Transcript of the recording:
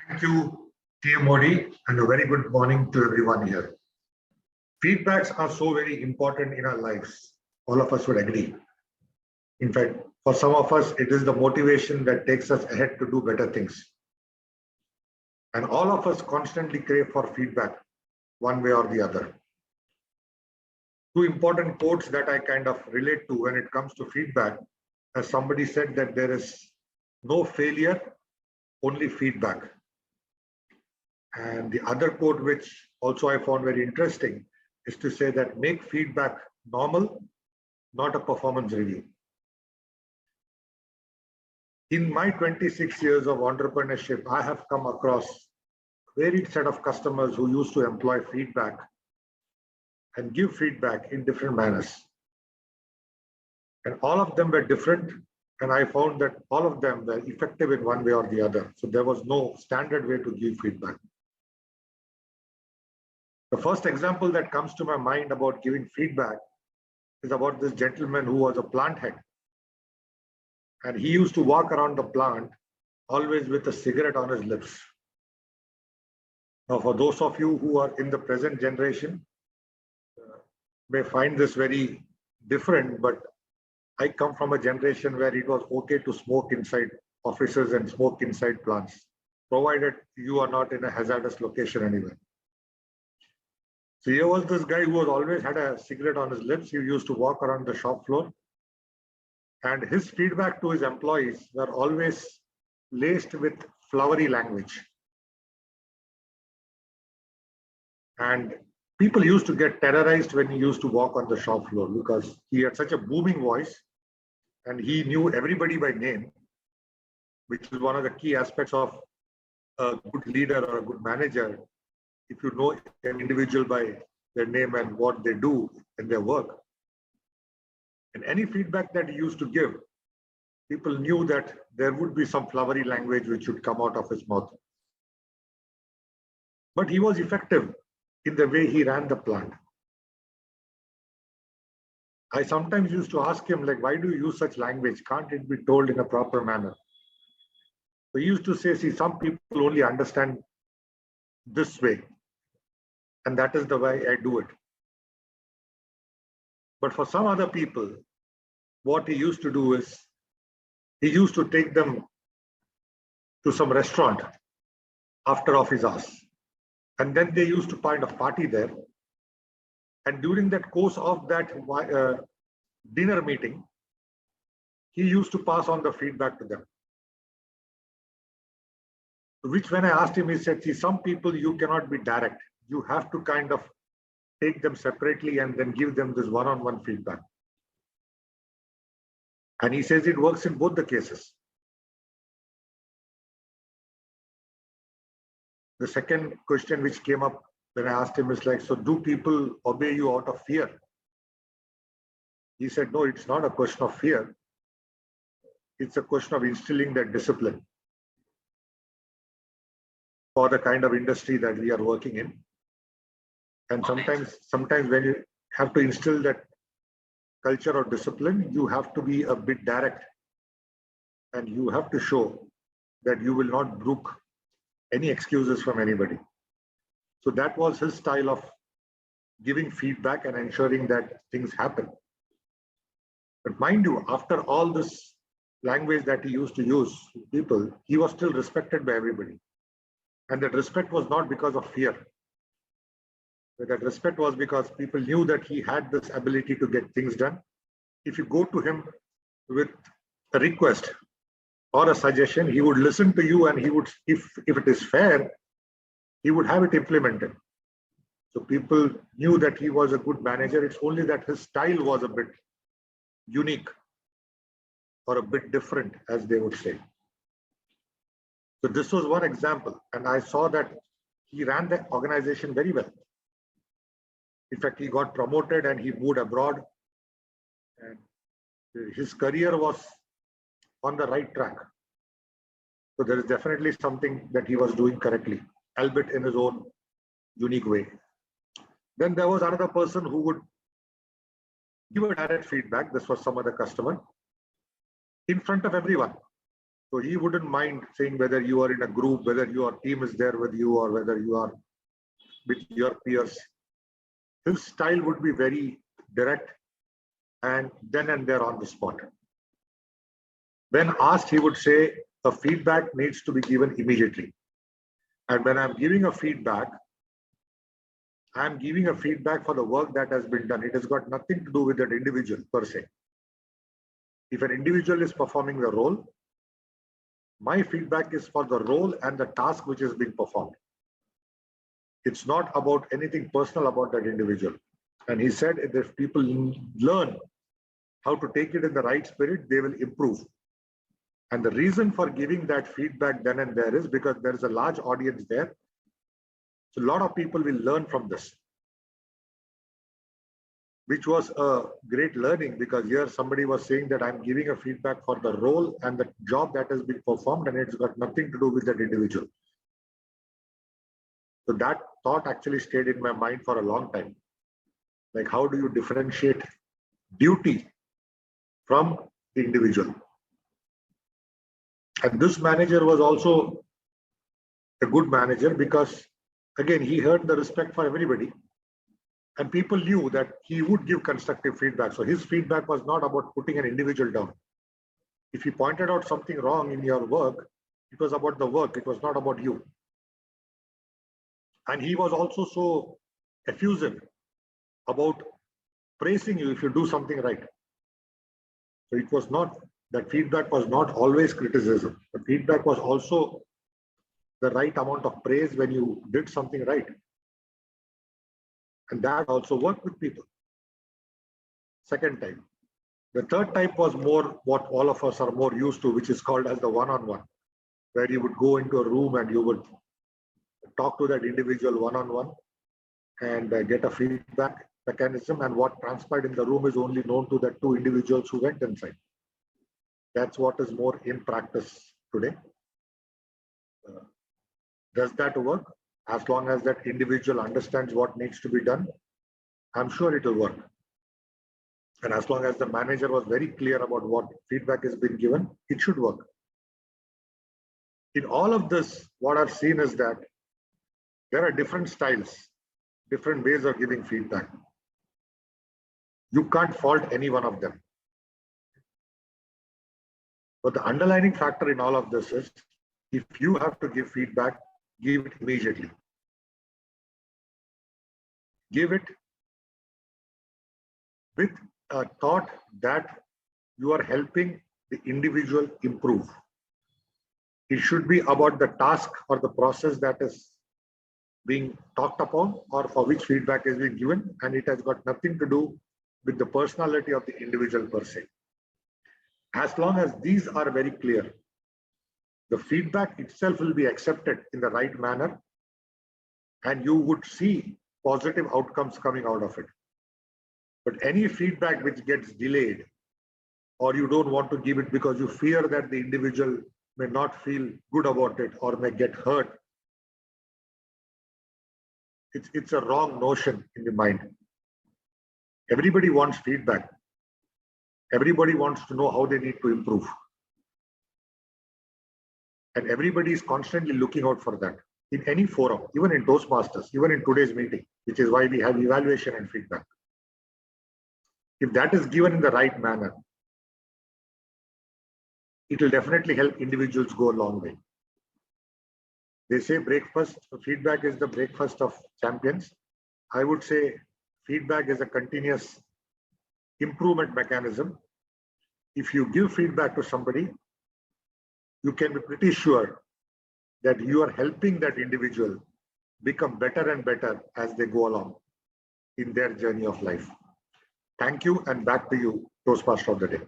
Thank you, TM Modi, and a very good morning to everyone here. Feedbacks are so very important in our lives. All of us would agree. In fact, for some of us, it is the motivation that takes us ahead to do better things. And all of us constantly crave for feedback, one way or the other. Two important quotes that I kind of relate to when it comes to feedback, as somebody said that there is no failure, only feedback. And the other quote, which also I found very interesting, is to say that make feedback normal, not a performance review. In my 26 years of entrepreneurship, I have come across a varied set of customers who used to employ feedback and give feedback in different manners. And all of them were different. And I found that all of them were effective in one way or the other. So there was no standard way to give feedback. The first example that comes to my mind about giving feedback is about this gentleman who was a plant head. And he used to walk around the plant always with a cigarette on his lips. Now, for those of you who are in the present generation, may find this very different, but I come from a generation where it was okay to smoke inside offices and smoke inside plants, provided you are not in a hazardous location anywhere. So here was this guy who was always had a cigarette on his lips. He used to walk around the shop floor. And his feedback to his employees were always laced with flowery language. And people used to get terrorized when he used to walk on the shop floor because he had such a booming voice and he knew everybody by name, which is one of the key aspects of a good leader or a good manager. If you know an individual by their name and what they do in their work. And any feedback that he used to give, people knew that there would be some flowery language which would come out of his mouth. But he was effective in the way he ran the plant. I sometimes used to ask him, like, why do you use such language? Can't it be told in a proper manner? So he used to say, see, some people only understand this way. And that is the way I do it. But for some other people, what he used to do is, he used to take them to some restaurant after office hours. And then they used to find a party there. And during that course of that dinner meeting, he used to pass on the feedback to them. Which when I asked him, he said, see, some people you cannot be direct. You have to kind of take them separately and then give them this one-on-one feedback. And he says it works in both the cases. The second question which came up when I asked him is like, so do people obey you out of fear? He said, no, it's not a question of fear. It's a question of instilling that discipline for the kind of industry that we are working in. And sometimes when you have to instill that culture or discipline, you have to be a bit direct and you have to show that you will not brook any excuses from anybody. So that was his style of giving feedback and ensuring that things happen. But mind you, after all this language that he used to use with people, he was still respected by everybody. And that respect was not because of fear. That respect was because people knew that he had this ability to get things done. If you go to him with a request or a suggestion, he would listen to you and he would, if it is fair, he would have it implemented. So people knew that he was a good manager. It's only that his style was a bit unique or a bit different, as they would say. So this was one example. And I saw that he ran the organization very well. In fact, he got promoted and he moved abroad. And his career was on the right track. So there is definitely something that he was doing correctly, albeit in his own unique way. Then there was another person who would give a direct feedback. This was some other customer in front of everyone. So he wouldn't mind saying whether you are in a group, whether your team is there with you, or whether you are with your peers. His style would be very direct and then and there on the spot. When asked, he would say, a feedback needs to be given immediately. And when I'm giving a feedback, I'm giving a feedback for the work that has been done. It has got nothing to do with that individual per se. If an individual is performing the role, my feedback is for the role and the task which is being performed. It's not about anything personal about that individual. And he said, if people learn how to take it in the right spirit, they will improve. And the reason for giving that feedback then and there is because there is a large audience there. So a lot of people will learn from this, which was a great learning, because here somebody was saying that I'm giving a feedback for the role and the job that has been performed, and it's got nothing to do with that individual. So that thought actually stayed in my mind for a long time. Like, how do you differentiate duty from the individual? And this manager was also a good manager because, again, he earned the respect for everybody. And people knew that he would give constructive feedback. So his feedback was not about putting an individual down. If he pointed out something wrong in your work, it was about the work. It was not about you. And he was also so effusive about praising you if you do something right. So it was not, that feedback was not always criticism. The feedback was also the right amount of praise when you did something right. And that also worked with people. Second type. The third type was more what all of us are more used to, which is called as the one-on-one, where you would go into a room and you would talk to that individual one-on-one and get a feedback mechanism, and what transpired in the room is only known to the two individuals who went inside. That's what is more in practice today. Does that work? As long as that individual understands what needs to be done, I'm sure it will work. And as long as the manager was very clear about what feedback has been given, it should work. In all of this, what I've seen is that there are different styles, different ways of giving feedback. You can't fault any one of them. But the underlying factor in all of this is, if you have to give feedback, give it immediately. Give it with a thought that you are helping the individual improve. It should be about the task or the process that is being talked upon or for which feedback is being given, and it has got nothing to do with the personality of the individual per se. As long as these are very clear, the feedback itself will be accepted in the right manner, and you would see positive outcomes coming out of it. But any feedback which gets delayed, or you don't want to give it because you fear that the individual may not feel good about it or may get hurt, it's a wrong notion in the mind. Everybody wants feedback. Everybody wants to know how they need to improve. And everybody is constantly looking out for that in any forum, even in Toastmasters, even in today's meeting, which is why we have evaluation and feedback. If that is given in the right manner, it will definitely help individuals go a long way. They say feedback is the breakfast of champions. I would say feedback is a continuous improvement mechanism. If you give feedback to somebody, you can be pretty sure that you are helping that individual become better and better as they go along in their journey of life. Thank you, and back to you, Toastmaster of the Day.